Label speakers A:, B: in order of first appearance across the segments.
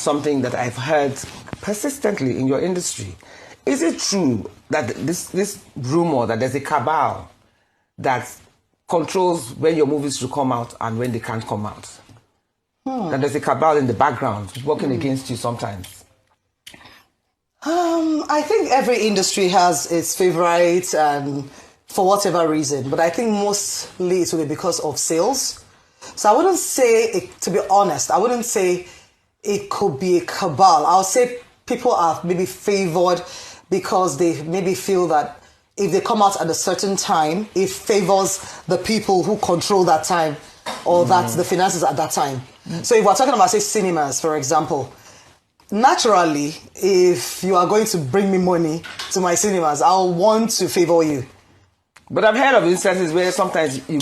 A: something that I've heard persistently in your industry. Is it true that this rumor that there's a cabal that controls when your movies should come out and when they can't come out? That there's a cabal in the background working against you sometimes?
B: I think every industry has its favorites and for whatever reason, but I think mostly it will be because of sales. So I wouldn't say, to be honest, I wouldn't say it could be a cabal. I'll say people are maybe favored because they maybe feel that if they come out at a certain time, it favors the people who control that time or that's the finances at that time. So if we're talking about, say, cinemas, for example, naturally, if you are going to bring me money to my cinemas, I'll want to favor you.
A: But I've heard of instances where sometimes you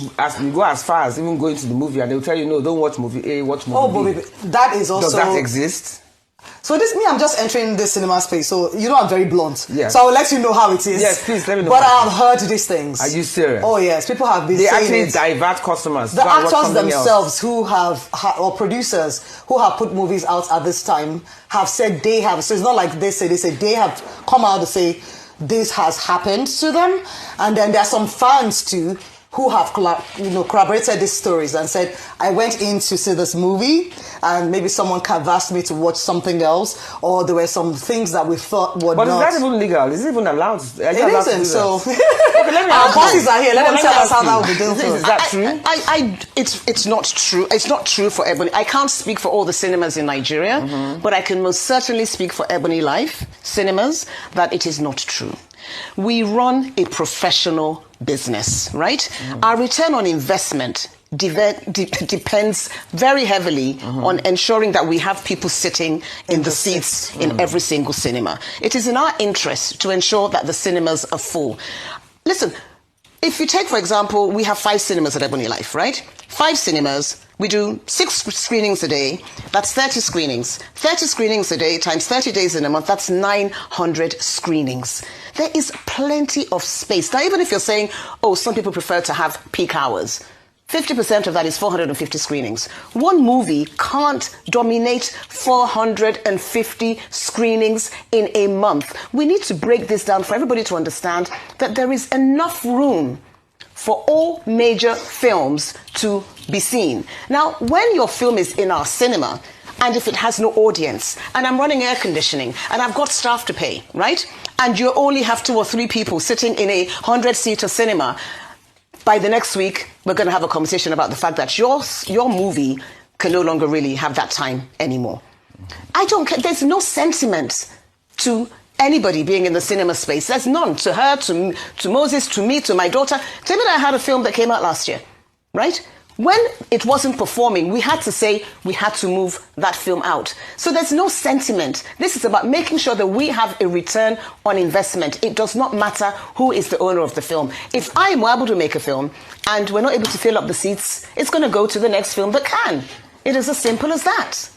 A: go as far as even going to the movie and they'll tell you, no, don't watch movie A, watch movie B.
B: But that is also...
A: Does that exist?
B: So I'm just entering the cinema space, so I'm very blunt.
A: Yes.
B: So I will let you know how it is.
A: Yes, please let me know.
B: But I have heard these things.
A: Are you serious?
B: Oh yes, people have been
A: saying
B: actually
A: divert customers.
B: The actors themselves who have, or producers who have put movies out at this time have said they have. So it's not like they say they have come out to say this has happened to them. And then there are some fans too who have corroborated these stories and said, I went in to see this movie and maybe someone canvassed me to watch something else, or there were some things that we thought were
A: but
B: not.
A: But is that even legal? Is it even allowed?
B: It isn't, so...
A: Okay, let me
B: our bosses are here, let them tell us how that will be done.
A: Is that true?
C: It's not true. It's not true for Ebony. I can't speak for all the cinemas in Nigeria, but I can most certainly speak for Ebony Life Cinemas that it is not true. We run a professional business, right? Our return on investment depends very heavily on ensuring that we have people sitting in the seats in every single cinema. It is in our interest to ensure that the cinemas are full. Listen, if you take, for example, we have 5 cinemas at Ebony Life, right? 5 cinemas, we do 6 screenings a day, that's 30 screenings. 30 screenings a day times 30 days in a month, that's 900 screenings. There is plenty of space. Now, even if you're saying, oh, some people prefer to have peak hours, 50% of that is 450 screenings. One movie can't dominate 450 screenings in a month. We need to break this down for everybody to understand that there is enough room for all major films to be seen. Now, when your film is in our cinema, and if it has no audience, and I'm running air conditioning, and I've got staff to pay, right? And you only have 2 or 3 people sitting in a 100-seater cinema, by the next week, we're going to have a conversation about the fact that your movie can no longer really have that time anymore. I don't care. There's no sentiment to anybody being in the cinema space. There's none. To her, to Moses, to me, to my daughter. David and I had a film that came out last year, right? When it wasn't performing, we had to say we had to move that film out. So there's no sentiment. This is about making sure that we have a return on investment. It does not matter who is the owner of the film. If I am able to make a film and we're not able to fill up the seats, it's going to go to the next film that can. It is as simple as that.